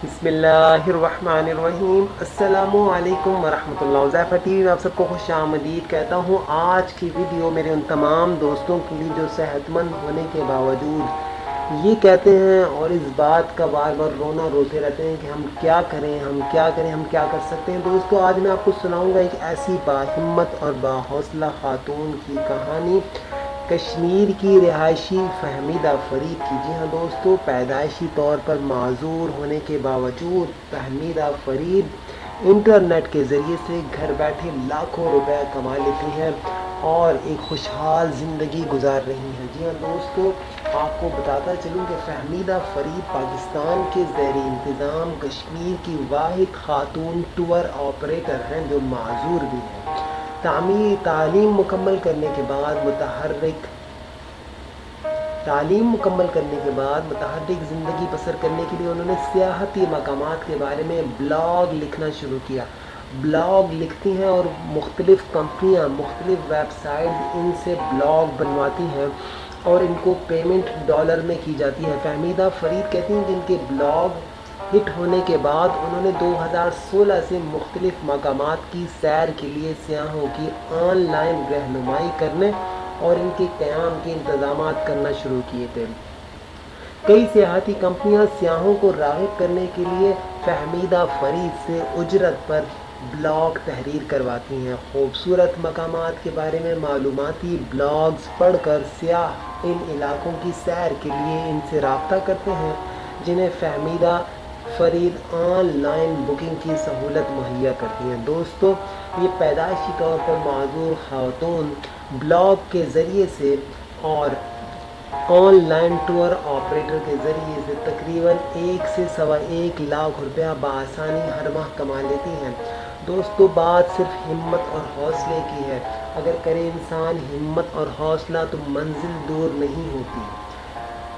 بسم اللہ الرحمن الرحیم، السلام علیکم ورحمۃ اللہ۔ حذیفہ ٹی وی میں آپ سب کو خوش آمدید کہتا ہوں۔ آج کی ویڈیو میرے ان تمام دوستوں کے لیے جو صحت مند ہونے کے باوجود یہ کہتے ہیں اور اس بات کا بار بار روتے رہتے ہیں کہ ہم کیا کریں، ہم کیا کریں، ہم کیا کر سکتے ہیں۔ دوستو، آج میں آپ کو سناؤں گا ایک ایسی باہمت اور باحوصلہ خاتون کی کہانی، کشمیر کی رہائشی فہمیدہ فرید کی۔ جی ہاں دوستو، پیدائشی طور پر معذور ہونے کے باوجود فہمیدہ فرید انٹرنیٹ کے ذریعے سے گھر بیٹھے لاکھوں روپے کما لیتی ہیں اور ایک خوشحال زندگی گزار رہی ہیں۔ جی ہاں دوستو، آپ کو بتاتا چلوں کہ فہمیدہ فرید پاکستان کے زیر انتظام کشمیر کی واحد خاتون ٹور آپریٹر ہیں جو معذور بھی ہیں۔ تعلیم مکمل کرنے کے بعد متحرک زندگی بسر کرنے کے لیے انہوں نے سیاحتی مقامات کے بارے میں بلاگ لکھنا شروع کیا۔ بلاگ لکھتی ہیں اور مختلف کمپنیاں، مختلف ویب سائٹس ان سے بلاگ بنواتی ہیں اور ان کو پیمنٹ ڈالر میں کی جاتی ہے۔ فہمیدہ فرید کہتی ہیں کہ ان کے بلاگ ہٹ ہونے کے بعد انہوں نے 2016 سے مختلف مقامات کی سیر کے لیے سیاحوں کی آن لائن رہنمائی کرنے اور ان کے قیام کے انتظامات کرنا شروع کیے تھے۔ کئی سیاحتی کمپنیاں سیاحوں کو راغب کرنے کے لیے فہمیدہ فرید سے اجرت پر بلاگ تحریر کرواتی ہیں۔ خوبصورت مقامات کے بارے میں معلوماتی بلاگز پڑھ کر سیاح ان علاقوں کی سیر کے لیے ان سے رابطہ کرتے ہیں، جنہیں Fahmida Farid on line booking کی سہولت مہیا کرتی ہیں۔ دوستو، یہ پیدائشی طور پر معذور خاتون بلاگ کے ذریعے سے اور آن لائن ٹور آپریٹر کے ذریعے سے تقریباً 1 سے 1.25 لاکھ روپیہ بآسانی ہر ماہ کما لیتی ہیں۔ دوستو، بات صرف ہمت اور حوصلے کی ہے۔ اگر کرے انسان ہمت اور حوصلہ تو منزل دور نہیں ہوتی۔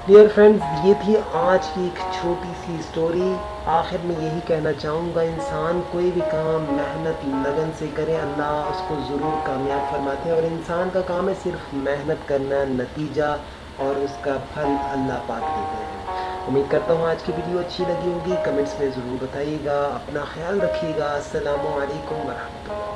ڈیئر فرینڈز، یہ تھی آج کی ایک چھوٹی سی سٹوری۔ آخر میں یہی کہنا چاہوں گا، انسان کوئی بھی کام محنت لگن سے کرے، اللہ اس کو ضرور کامیاب فرماتے ہیں، اور انسان کا کام ہے صرف محنت کرنا، نتیجہ اور اس کا پھل اللہ پاک دیتے ہیں۔ امید کرتا ہوں آج کی ویڈیو اچھی لگی ہوگی۔ کمنٹس میں ضرور بتائیے گا۔ اپنا خیال رکھیے گا۔ السلام علیکم ورحمۃ اللہ۔